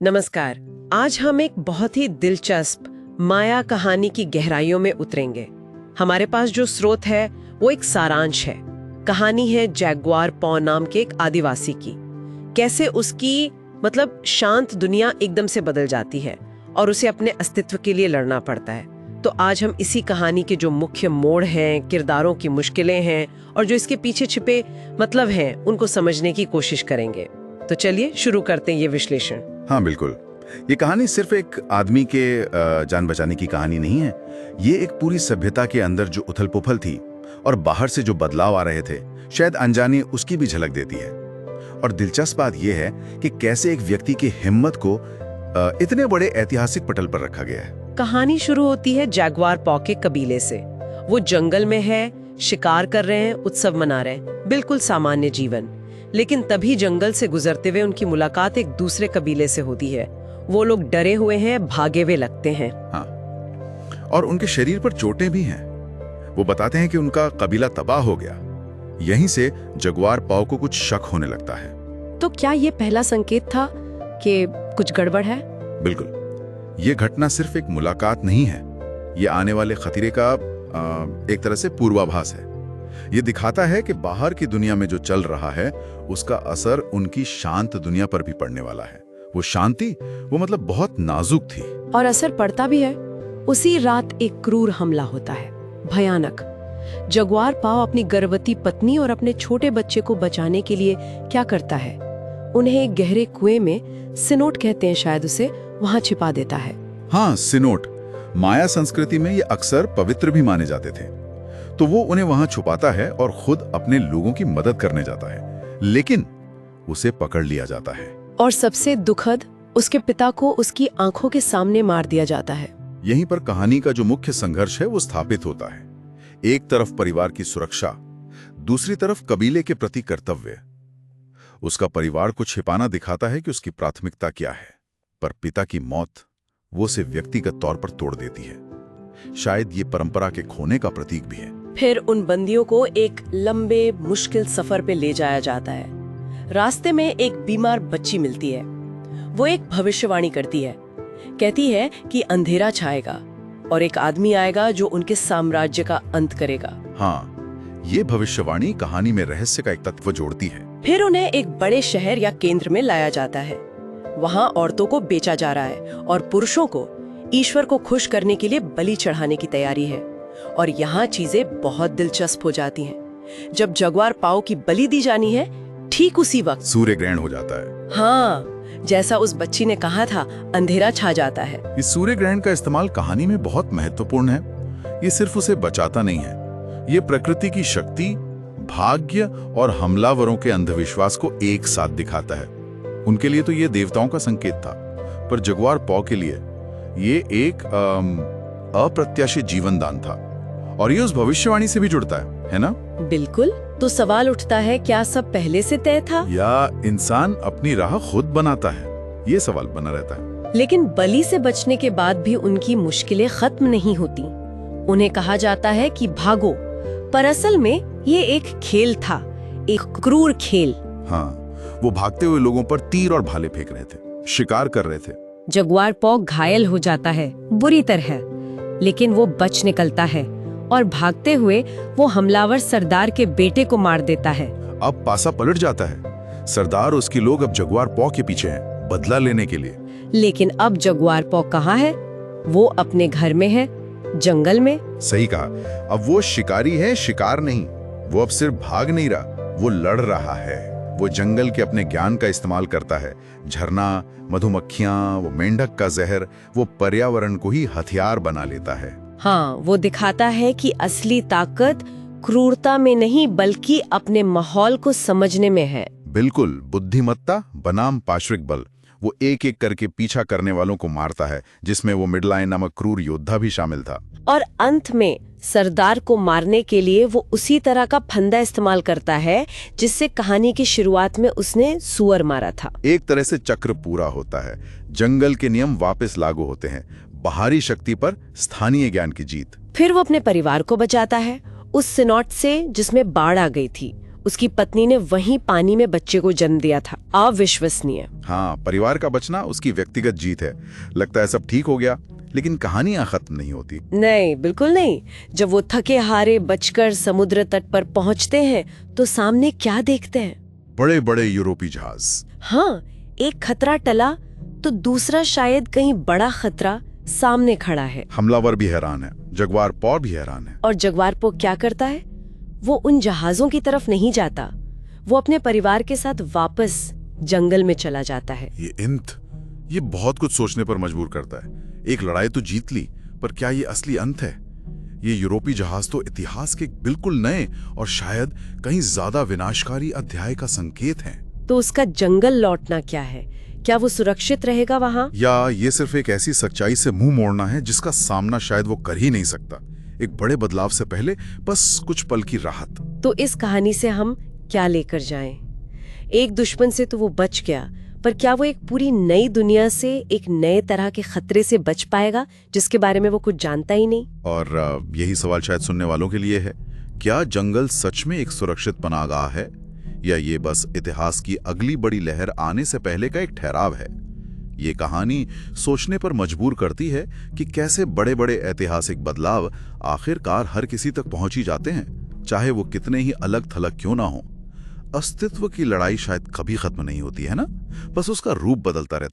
नमस्कार। आज हम एक बहुत ही दिलचस्प माया कहानी की गहराइयों में उतरेंगे। हमारे पास जो स्रोत है वो एक सारांश है। कहानी है जैगुआर पॉ नाम के एक आदिवासी की। कैसे उसकी शांत दुनिया एकदम से बदल जाती है और उसे अपने अस्तित्व के लिए लड़ना पड़ता है। तो आज हम इसी कहानी के जो मुख्य मोड़ हैं, किरदारों की मुश्किलें हैं और जो इसके पीछे छिपे हैं, उनको समझने की कोशिश करेंगे। तो चलिए शुरू करते हैं ये विश्लेषण। हाँ बिल्कुल। ये कहानी सिर्फ एक आदमी के जान बचाने की कहानी नहीं है। ये एक पूरी सभ्यता के अंदर जो उथल पुथल थी और बाहर से जो बदलाव आ रहे थे, शायद अनजाने उसकी भी झलक देती है। और दिलचस्प बात यह है कि कैसे एक व्यक्ति की हिम्मत को इतने बड़े ऐतिहासिक पटल पर रखा गया है। कहानी शुरू होती है जैगुआर पॉ के कबीले से। वो जंगल में है, शिकार कर रहे हैं, उत्सव मना रहे हैं, बिल्कुल सामान्य जीवन। लेकिन तभी जंगल से गुजरते हुए उनकी मुलाकात एक दूसरे कबीले से होती है। वो लोग डरे हुए हैं, भागे हुए लगते हैं। हाँ, और उनके शरीर पर चोटें भी हैं। वो बताते हैं कि उनका कबीला तबाह हो गया। यहीं से जगुआर पॉ को कुछ शक होने लगता है। तो क्या ये पहला संकेत था कि कुछ गड़बड़ है? बिल्कुल। ये घटना सिर्फ एक मुलाकात नहीं है, ये आने वाले खतरे का एक तरह से पूर्वाभास है। ये दिखाता है कि बाहर की दुनिया में जो चल रहा है उसका असर उनकी शांत दुनिया पर भी पड़ने वाला है। वो शांति वो बहुत नाजुक थी और असर पड़ता भी है। उसी रात एक क्रूर हमला होता है, भयानक। जगुआर पॉ अपनी गर्भवती पत्नी और अपने छोटे बच्चे को बचाने के लिए क्या करता है? उन्हें एक गहरे कुएं में, सिनोट कहते हैं शायद उसे, वहां छिपा देता है। हाँ, सिनोट माया संस्कृति में ये अक्सर पवित्र भी माने जाते थे। तो वो उन्हें वहां छुपाता है और खुद अपने लोगों की मदद करने जाता है, लेकिन उसे पकड़ लिया जाता है। और सबसे दुखद, उसके पिता को उसकी आंखों के सामने मार दिया जाता है। यहीं पर कहानी का जो मुख्य संघर्ष है वो स्थापित होता है। एक तरफ परिवार की सुरक्षा, दूसरी तरफ कबीले के प्रति कर्तव्य। उसका परिवार को छिपाना दिखाता है कि उसकी प्राथमिकता क्या है, पर पिता की मौत वो उसे व्यक्तिगत तौर पर तोड़ देती है। शायद ये परंपरा के खोने का प्रतीक भी है। फिर उन बंदियों को एक लंबे मुश्किल सफर पे ले जाया जाता है। रास्ते में एक बीमार बच्ची मिलती है। वो एक भविष्यवाणी करती है, कहती है कि अंधेरा छाएगा और एक आदमी आएगा जो उनके साम्राज्य का अंत करेगा। हाँ, ये भविष्यवाणी कहानी में रहस्य का एक तत्व जोड़ती है। फिर उन्हें एक बड़े शहर या केंद्र में लाया जाता है। वहाँ औरतों को बेचा जा रहा है और पुरुषों को ईश्वर को खुश करने के लिए बलि चढ़ाने की तैयारी है। और यहाँ चीजें बहुत दिलचस्प हो जाती हैं। जब जगुआर पॉ की बलि दी जानी है, ठीक उसी वक्त सूर्य ग्रहण हो जाता है। हाँ, जैसा उस बच्ची ने कहा था, अंधेरा छा जाता है। इस सूर्य ग्रहण का इस्तेमाल कहानी में बहुत महत्वपूर्ण है। ये सिर्फ उसे बचाता नहीं है, ये प्रकृति की शक्ति, भाग्य और हमलावरों के अंधविश्वास को एक साथ दिखाता है। उनके लिए तो ये देवताओं का संकेत था, पर जगुआर पॉ के लिए ये एक अप्रत्याशित जीवन दान था। और ये उस भविष्यवाणी से भी जुड़ता है ना? बिल्कुल। तो सवाल उठता है, क्या सब पहले से तय था या इंसान अपनी राह खुद बनाता है? ये सवाल बना रहता है। लेकिन बलि से बचने के बाद भी उनकी मुश्किलें खत्म नहीं होती। उन्हें कहा जाता है कि भागो, पर असल में ये एक खेल था, एक क्रूर खेल। हाँ, वो भागते हुए लोगों पर तीर और भाले फेंक रहे थे, शिकार कर रहे थे। जगुआर पॉ घायल हो जाता है बुरी तरह, लेकिन वो बच निकलता है और भागते हुए वो हमलावर सरदार के बेटे को मार देता है। अब पासा पलट जाता है। सरदार, उसके लोग अब जगुआर पॉ के पीछे हैं, बदला लेने के लिए। लेकिन अब जगुआर पॉ कहाँ है? वो अपने घर में है, जंगल में। सही कहा। अब वो शिकारी है, शिकार नहीं। वो अब सिर्फ भाग नहीं रहा, वो लड़ रहा है। वो जंगल के अपने ज्ञान का इस्तेमाल करता है। झरना, मधुमक्खियां, वो मेंढक का जहर, वो पर्यावरण को ही हथियार बना लेता है। हाँ, वो दिखाता है कि असली ताकत क्रूरता में नहीं बल्कि अपने माहौल को समझने में है। बिल्कुल, बुद्धिमत्ता बनाम पाशविक बल। वो एक एक करके पीछा करने वालों को मारता है, जिसमें वो मिडलाइन नामक क्रूर योद्धा भी शामिल था। और अंत में सरदार को मारने के लिए वो उसी तरह का फंदा इस्तेमाल करता है जिससे कहानी की शुरुआत में उसने सुअर मारा था। एक तरह से चक्र पूरा होता है। जंगल के नियम वापस लागू होते हैं, बाहरी शक्ति पर स्थानीय ज्ञान की जीत। फिर वो अपने परिवार को बचाता है, उस सिनोट से जिसमें बाढ़ आ गई थी, उसकी पत्नी ने वहीं पानी में बच्चे को जन्म दिया था। अविश्वसनीय। हाँ, परिवार का बचना उसकी व्यक्तिगत जीत है। लगता है सब ठीक हो गया, लेकिन कहानियां खत्म नहीं होती। नहीं, बिल्कुल नहीं। जब वो थके हारे बचकर समुद्र तट पर पहुंचते हैं तो सामने क्या देखते हैं? बड़े बड़े यूरोपीय जहाज। हाँ, एक खतरा टला तो दूसरा शायद कहीं बड़ा खतरा सामने खड़ा है। हमलावर भी हैरान है, जगुआर पो भी हैरान है। और जगुआर पो क्या करता है? वो उन जहाजों की तरफ नहीं जाता, वो अपने परिवार के साथ वापस जंगल में चला जाता है। ये बहुत कुछ सोचने पर मजबूर करता है। एक लड़ाई तो जीत ली, पर क्या ये असली अंत है? ये यूरोपीय जहाज तो इतिहास के बिल्कुल नए और शायद कहीं ज्यादा विनाशकारी अध्याय का संकेत है। तो उसका जंगल लौटना क्या है? क्या वो सुरक्षित रहेगा वहाँ? या ये सिर्फ एक ऐसी सच्चाई से मुंह मोड़ना है जिसका सामना शायद वो कर ही नहीं सकता? एक बड़े बदलाव से पहले बस कुछ पल की राहत। तो इस कहानी से हम क्या लेकर जाएं? एक दुश्मन से तो वो बच गया, पर क्या वो एक पूरी नई दुनिया से, एक नए तरह के खतरे से बच पाएगा जिसके बारे में वो कुछ जानता ही नहीं? और यही सवाल शायद सुनने वालों के लिए है, क्या जंगल सच में एक सुरक्षित पनाहगाह है, या ये बस इतिहास की अगली बड़ी लहर आने से पहले का एक ठहराव है? ये कहानी सोचने पर मजबूर करती है कि कैसे बड़े बड़े ऐतिहासिक बदलाव आखिरकार हर किसी तक पहुंच ही जाते हैं, चाहे वो कितने ही अलग थलग क्यों ना हो। अस्तित्व की लड़ाई शायद कभी खत्म नहीं होती है ना, बस उसका रूप बदलता रहता है।